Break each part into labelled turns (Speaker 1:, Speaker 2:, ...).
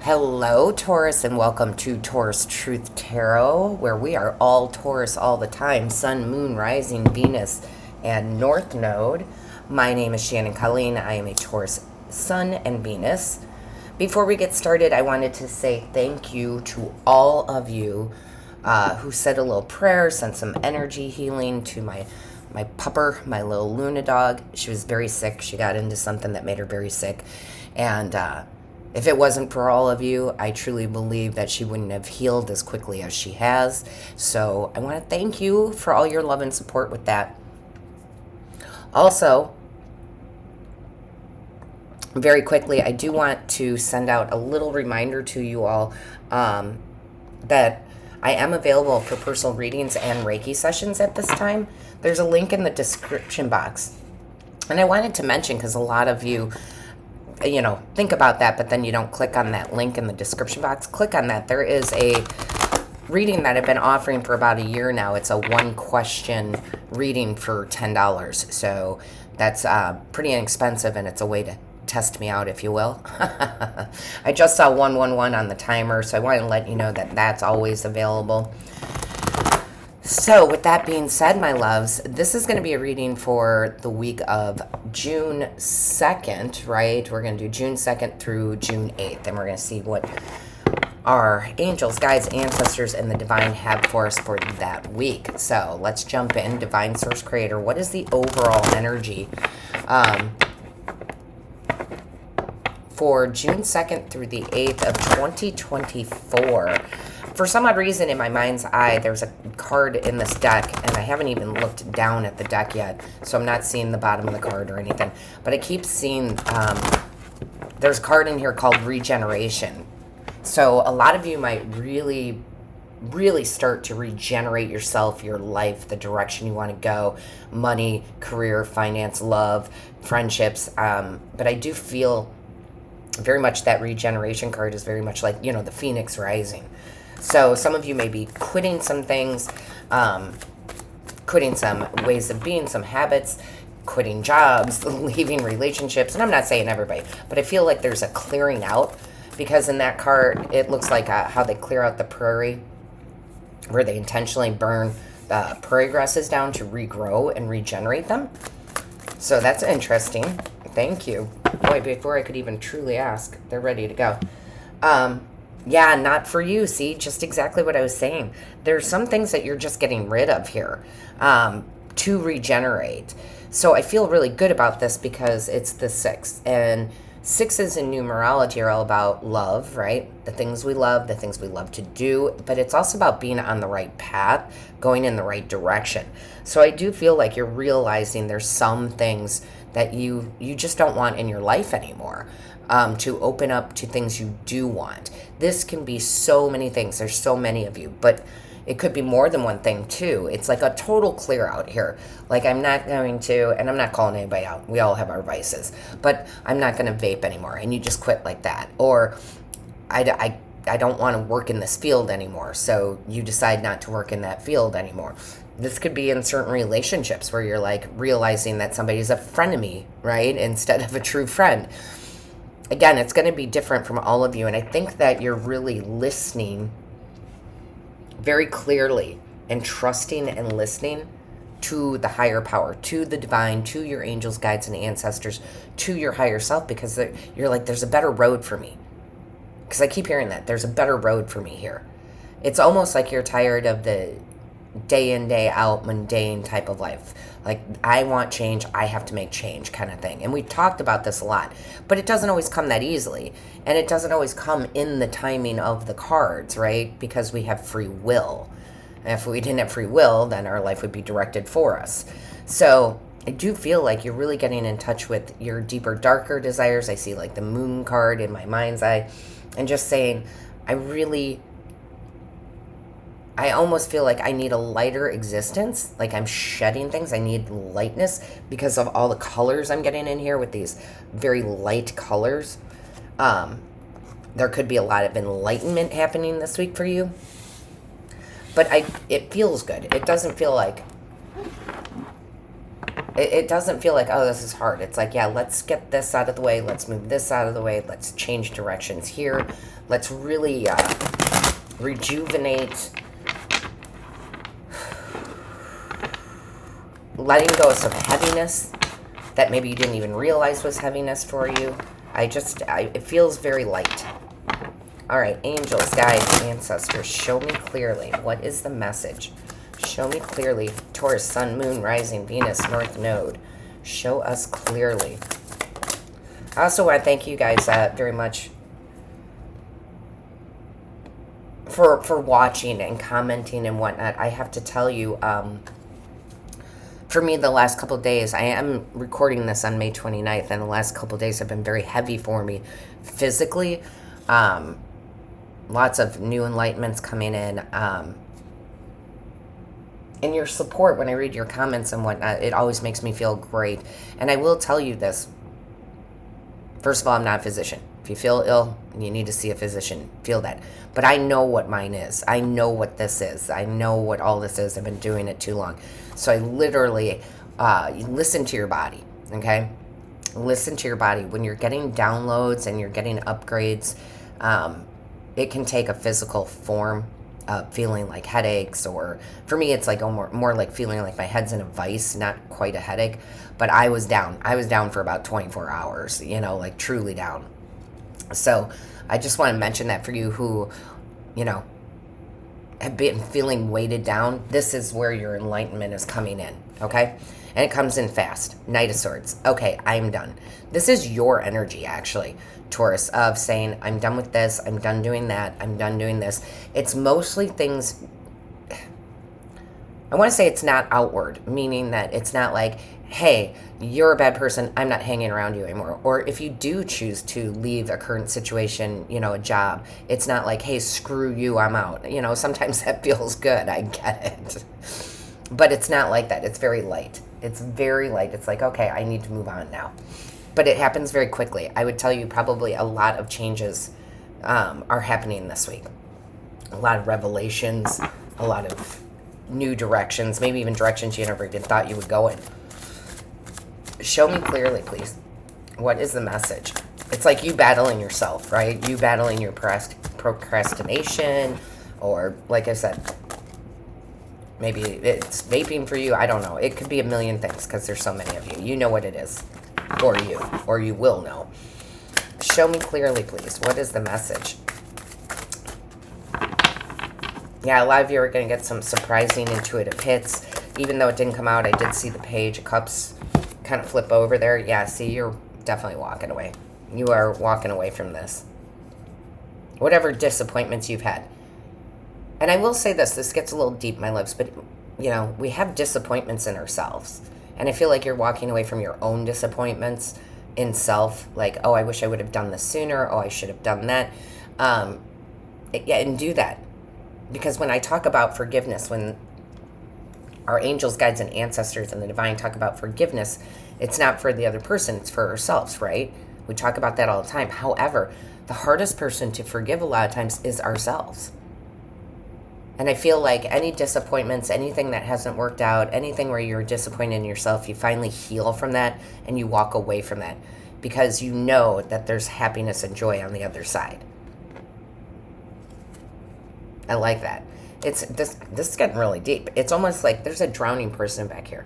Speaker 1: Hello, Taurus, and welcome to Taurus Truth Tarot, where we are all Taurus all the time. Sun, Moon, Rising, Venus, and North Node. My name is Shannon Colleen. I am a Taurus Sun and Venus. Before we get started, I wanted to say thank you to all of you who said a little prayer, sent some energy healing to my pupper, my little Luna dog. She was very sick. She got into something that made her very sick. And if it wasn't for all of you, I truly believe that she wouldn't have healed as quickly as she has. So I want to thank you for all your love and support with that. Also, very quickly, I do want to send out a little reminder to you all that I am available for personal readings and Reiki sessions at this time. There's a link in the description box. And I wanted to mention, because a lot of you think about that, but then you don't click on that link in the description box. Click on that. There is a reading that I've been offering for about a year now. It's a one question reading for $10. So that's pretty inexpensive, and it's a way to test me out, if you will. I just saw 111 on the timer, so I want to let you know that that's always available. So with that being said, my loves, this is going to be a reading for the week of June 2nd, right? We're going to do June 2nd through June 8th, and we're going to see what our angels, guides, ancestors, and the divine have for us for that week. So let's jump in. Divine Source Creator, what is the overall energy for June 2nd through the 8th of 2024? For some odd reason, in my mind's eye, there's a card in this deck, and I haven't even looked down at the deck yet, so I'm not seeing the bottom of the card or anything. But I keep seeing there's a card in here called Regeneration. So a lot of you might really, really start to regenerate yourself, your life, the direction you want to go, money, career, finance, love, friendships. But I do feel very much that regeneration card is very much like, the Phoenix rising. So some of you may be quitting some things, quitting some ways of being, some habits, quitting jobs, leaving relationships. And I'm not saying everybody, but I feel like there's a clearing out, because in that card, it looks like how they clear out the prairie, where they intentionally burn prairie grasses down to regrow and regenerate them. So that's interesting. Thank you. Boy, before I could even truly ask, they're ready to go. Yeah, not for you. See, just exactly what I was saying. There's some things that you're just getting rid of here to regenerate. So I feel really good about this because it's the 6th. And 6s in numerology are all about love, right? The things we love to do. But it's also about being on the right path, going in the right direction. So I do feel like you're realizing there's some things that you just don't want in your life anymore. To open up to things you do want. This can be so many things. There's so many of you, but it could be more than one thing too. It's like a total clear out here. Like, I'm not going to, and I'm not calling anybody out. We all have our vices, but I'm not going to vape anymore. And you just quit like that. Or I don't want to work in this field anymore. So you decide not to work in that field anymore. This could be in certain relationships where you're like realizing that somebody's a frenemy, right? Instead of a true friend. Again, it's going to be different from all of you. And I think that you're really listening very clearly and trusting and listening to the higher power, to the divine, to your angels, guides, and ancestors, to your higher self, because you're like, there's a better road for me. Because I keep hearing that. There's a better road for me here. It's almost like you're tired of the day in, day out, mundane type of life. Like, I want change, I have to make change kind of thing. And we've talked about this a lot, but it doesn't always come that easily. And it doesn't always come in the timing of the cards, right? Because we have free will. And if we didn't have free will, then our life would be directed for us. So I do feel like you're really getting in touch with your deeper, darker desires. I see like the moon card in my mind's eye, and just saying, I almost feel like I need a lighter existence. Like, I'm shedding things. I need lightness because of all the colors I'm getting in here with these very light colors. There could be a lot of enlightenment happening this week for you. But it feels good. It doesn't feel like It doesn't feel like, oh, this is hard. It's like, yeah, let's get this out of the way. Let's move this out of the way. Let's change directions here. Let's really rejuvenate. Letting go of some heaviness that maybe you didn't even realize was heaviness for you. It feels very light. All right, angels, guides, ancestors, show me clearly. What is the message? Show me clearly. Taurus, Sun, Moon, Rising, Venus, North Node. Show us clearly. I also want to thank you guys very much for watching and commenting and whatnot. I have to tell you, for me, the last couple of days, I am recording this on May 29th, and the last couple of days have been very heavy for me physically. Lots of new enlightenments coming in. And your support when I read your comments and whatnot, it always makes me feel great. And I will tell you this. First of all, I'm not a physician. If you feel ill, you need to see a physician. Feel that. But I know what mine is. I know what this is. I know what all this is. I've been doing it too long. So I literally, listen to your body, okay? Listen to your body. When you're getting downloads and you're getting upgrades, it can take a physical form. Feeling like headaches, or for me it's like more like feeling like my head's in a vice, not quite a headache, but I was down for about 24 hours, like truly down. So I just want to mention that for you who have been feeling weighted down. This is where your enlightenment is coming in, okay? And it comes in fast. Knight of Swords. Okay, I'm done. This is your energy, actually, Taurus, of saying, I'm done with this, I'm done doing that, I'm done doing this. It's mostly things, I want to say it's not outward, meaning that it's not like, hey, you're a bad person, I'm not hanging around you anymore. Or if you do choose to leave a current situation, a job, it's not like, hey, screw you, I'm out. Sometimes that feels good, I get it. But it's not like that. It's very light. It's very light. It's like, okay, I need to move on now. But it happens very quickly. I would tell you probably a lot of changes are happening this week. A lot of revelations, a lot of new directions, maybe even directions you never even thought you would go in. Show me clearly, please. What is the message? It's like you battling yourself, right? You battling your procrastination, or like I said, maybe it's vaping for you. I don't know. It could be a million things because there's so many of you. You know what it is. Or you will know. Show me clearly, please. What is the message? Yeah, a lot of you are going to get some surprising intuitive hits. Even though it didn't come out, I did see the Page of Cups kind of flip over there. Yeah, see, you're definitely walking away. You are walking away from this. Whatever disappointments you've had. And I will say this gets a little deep, my loves, but, we have disappointments in ourselves. And I feel like you're walking away from your own disappointments in self. Like, oh, I wish I would have done this sooner. Oh, I should have done that. Yeah, and do that. Because when I talk about forgiveness, when our angels, guides, and ancestors and the divine talk about forgiveness, it's not for the other person, it's for ourselves, right? We talk about that all the time. However, the hardest person to forgive a lot of times is ourselves. And I feel like any disappointments, anything that hasn't worked out, anything where you're disappointed in yourself, you finally heal from that and you walk away from that because you know that there's happiness and joy on the other side. I like that. This is getting really deep. It's almost like there's a drowning person back here.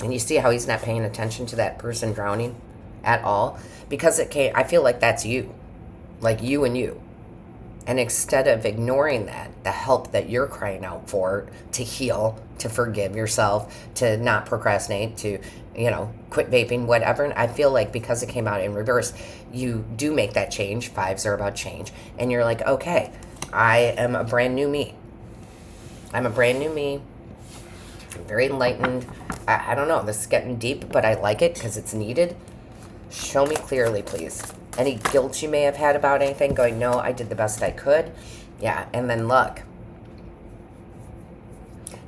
Speaker 1: And you see how he's not paying attention to that person drowning at all? Because I feel like that's you. Like you and you. And instead of ignoring that, the help that you're crying out for to heal, to forgive yourself, to not procrastinate, to, quit vaping, whatever. And I feel like because it came out in reverse, you do make that change. Fives are about change. And you're like, okay, I am a brand new me. I'm a brand new me. I'm very enlightened. I don't know. This is getting deep, but I like it because it's needed. Show me clearly, please. Any guilt you may have had about anything, going, no, I did the best I could. Yeah, and then luck.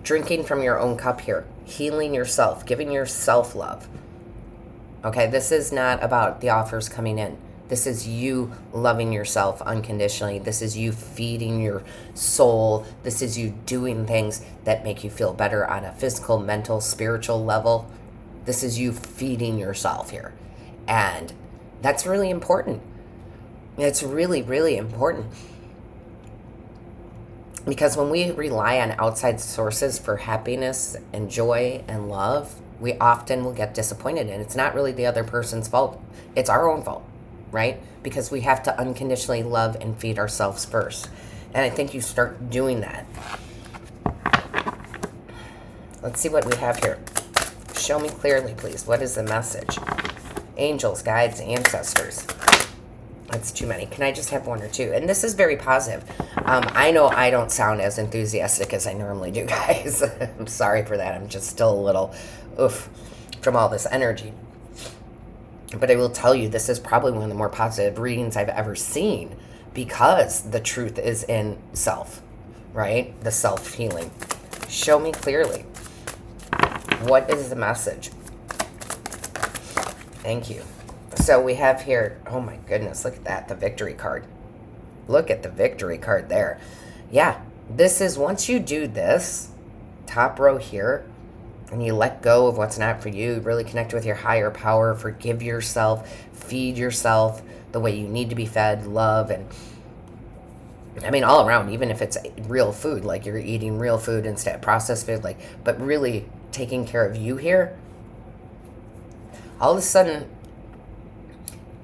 Speaker 1: Drinking from your own cup here. Healing yourself. Giving yourself love. Okay, this is not about the offers coming in. This is you loving yourself unconditionally. This is you feeding your soul. This is you doing things that make you feel better on a physical, mental, spiritual level. This is you feeding yourself here. And that's really important. It's really, really important. Because when we rely on outside sources for happiness and joy and love, we often will get disappointed. And it's not really the other person's fault. It's our own fault, right? Because we have to unconditionally love and feed ourselves first. And I think you start doing that. Let's see what we have here. Show me clearly, please. What is the message? Angels, guides, ancestors. That's too many. Can I just have one or two? And this is very positive. I know I don't sound as enthusiastic as I normally do, guys. I'm sorry for that. I'm just still a little oof from all this energy. But I will tell you, this is probably one of the more positive readings I've ever seen, because the truth is in self, right? The self-healing. Show me clearly. What is the message? Thank you. So we have here, oh my goodness, look at that, the victory card. Look at the victory card there. Yeah, this is, once you do this, top row here, and you let go of what's not for you, really connect with your higher power, forgive yourself, feed yourself the way you need to be fed, love, and I mean all around, even if it's real food, like you're eating real food instead of processed food, like, but really taking care of you here, all of a sudden,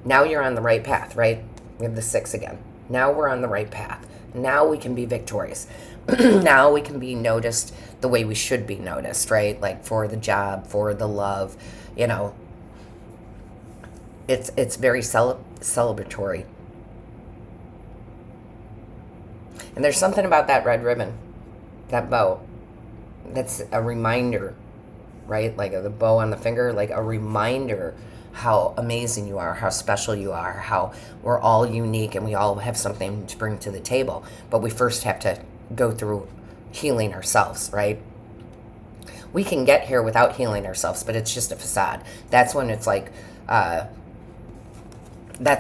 Speaker 1: now you're on the right path, right? We have the 6 again. Now we're on the right path. Now we can be victorious. Now we can be noticed the way we should be noticed, right? Like for the job, for the love, you know. It's very celebratory. And there's something about that red ribbon, that bow, that's a reminder, right? Like the bow on the finger, like a reminder how amazing you are, how special you are, how we're all unique and we all have something to bring to the table. But we first have to go through healing ourselves, right? We can get here without healing ourselves, but it's just a facade. That's when it's like, that's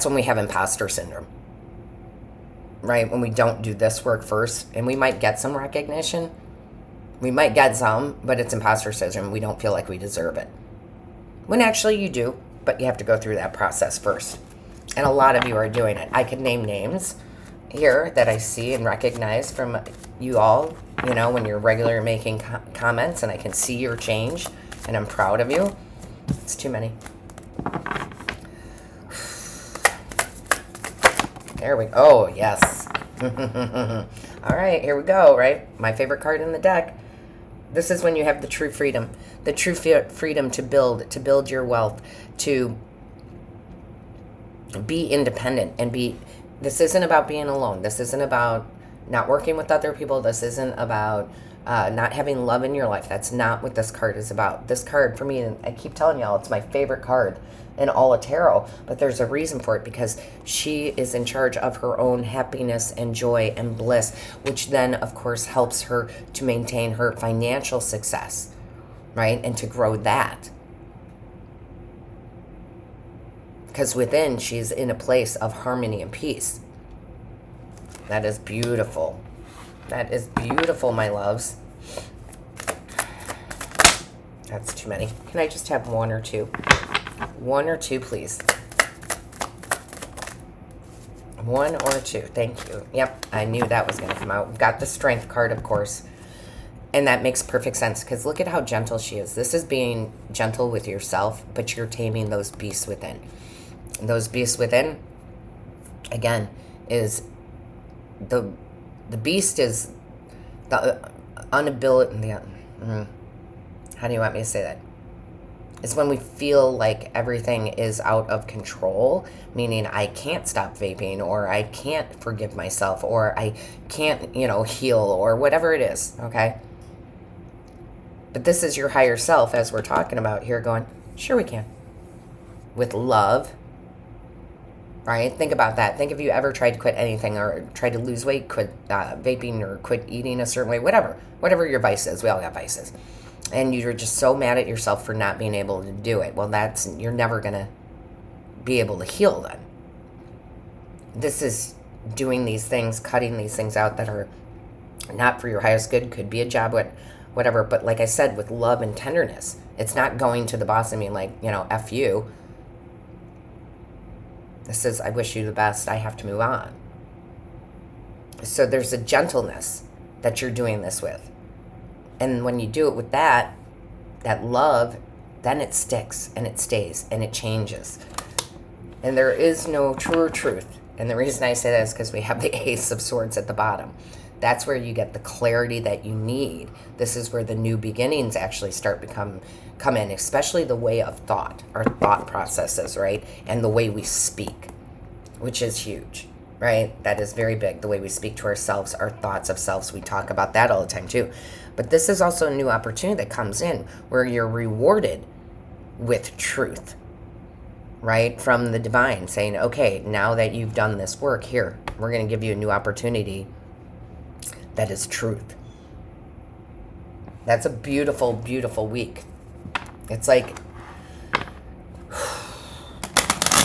Speaker 1: when we have imposter syndrome, right? When we don't do this work first, and we might get some recognition. We might get some, but it's imposter syndrome. We don't feel like we deserve it. When actually you do. But you have to go through that process first. And a lot of you are doing it. I could name names here that I see and recognize from you all, you know, when you're regularly making comments, and I can see your change, and I'm proud of you. It's too many. There we go. Oh, yes. All right, here we go, right? My favorite card in the deck. This is when you have the true freedom. The true freedom to build your wealth, to be independent and be, this isn't about being alone. This isn't about not working with other people. This isn't about not having love in your life. That's not what this card is about. This card, for me, and I keep telling y'all, it's my favorite card in all of tarot, but there's a reason for it, because she is in charge of her own happiness and joy and bliss, which then, of course, helps her to maintain her financial success, right? And to grow that. Because within, she's in a place of harmony and peace. That is beautiful. That is beautiful, my loves. That's too many. Can I just have one or two? One or two, please. One or two. Thank you. Yep, I knew that was going to come out. We've got the strength card, of course. And that makes perfect sense, because look at how gentle she is. This is being gentle with yourself, but you're taming those beasts within. And those beasts within, again, is the beast is the inability. How do you want me to say that? It's when we feel like everything is out of control, meaning I can't stop vaping, or I can't forgive myself, or I can't, heal, or whatever it is, okay? But this is your higher self, as we're talking about here, going, sure we can. With love, right? Think about that. Think if you ever tried to quit anything, or tried to lose weight, quit vaping, or quit eating a certain way, whatever your vice is. We all got vices. And you're just so mad at yourself for not being able to do it. Well, you're never going to be able to heal then, This is doing these things, cutting these things out that are not for your highest good. Could be a job, whatever. But like I said, with love and tenderness, it's not going to the boss and being like, F you. This is, I wish you the best. I have to move on. So there's a gentleness that you're doing this with. And when you do it with that love, then it sticks and it stays and it changes. And there is no truer truth. And the reason I say that is because we have the Ace of Swords at the bottom. That's where you get the clarity that you need. This is where the new beginnings actually come in, especially the way of thought, our thought processes, right? And the way we speak, which is huge, right? That is very big. The way we speak to ourselves, our thoughts of selves, we talk about that all the time too. But this is also a new opportunity that comes in where you're rewarded with truth, right? From the divine saying, okay, now that you've done this work, here, we're going to give you a new opportunity that is truth. That's a beautiful, beautiful week. It's like,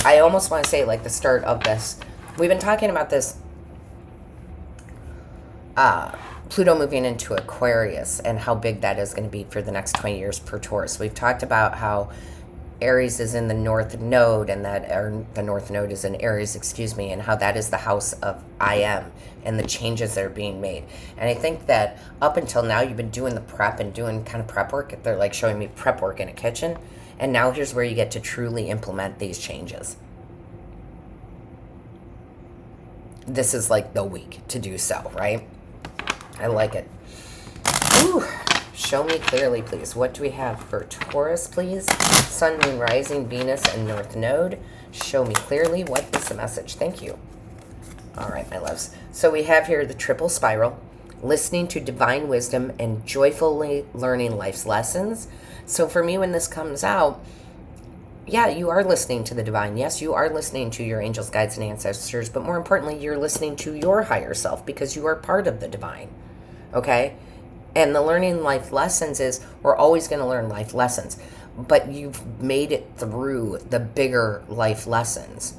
Speaker 1: I almost want to say like the start of this. We've been talking about this Pluto moving into Aquarius and how big that is going to be for the next 20 years per Taurus. We've talked about how Aries is in the North Node and the North Node is in Aries, and how that is the house of I am and the changes that are being made. And I think that up until now, you've been doing the prep and doing kind of prep work. They're like showing me prep work in a kitchen. And now here's where you get to truly implement these changes. This is like the week to do so, right? I like it. Ooh. Show me clearly, please. What do we have for Taurus, please? Sun, Moon, Rising, Venus, and North Node. Show me clearly. What is the message? Thank you. All right, my loves. So we have here the triple spiral, listening to divine wisdom and joyfully learning life's lessons. So for me, when this comes out, yeah, you are listening to the divine. Yes, you are listening to your angels, guides, and ancestors. But more importantly, you're listening to your higher self because you are part of the divine. Okay? And the learning life lessons is we're always going to learn life lessons, but you've made it through the bigger life lessons.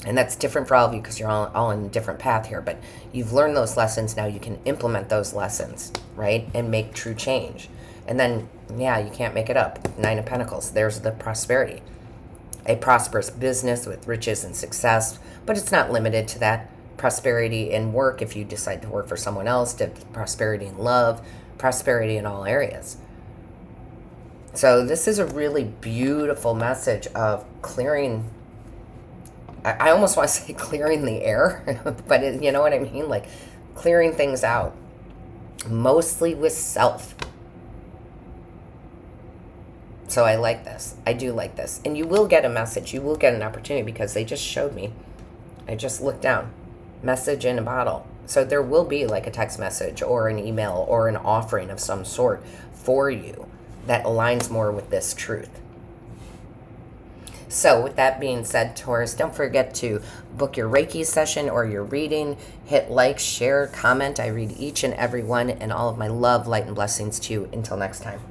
Speaker 1: And that's different for all of you because you're all in a different path here, but you've learned those lessons. Now you can implement those lessons, right? And make true change. And then, yeah, you can't make it up. 9 of Pentacles, there's the prosperity. A prosperous business with riches and success, but it's not limited to that. Prosperity in work if you decide to work for someone else, to prosperity in love, prosperity in all areas. So this is a really beautiful message of clearing. I almost want to say clearing the air, but you know what I mean? Like clearing things out, mostly with self. So I like this. I do like this. And you will get a message. You will get an opportunity because they just showed me. I just looked down. Message in a bottle. So there will be like a text message or an email or an offering of some sort for you that aligns more with this truth. So with that being said, Taurus, don't forget to book your Reiki session or your reading. Hit like, share, comment. I read each and every one, and all of my love, light, and blessings to you. Until next time.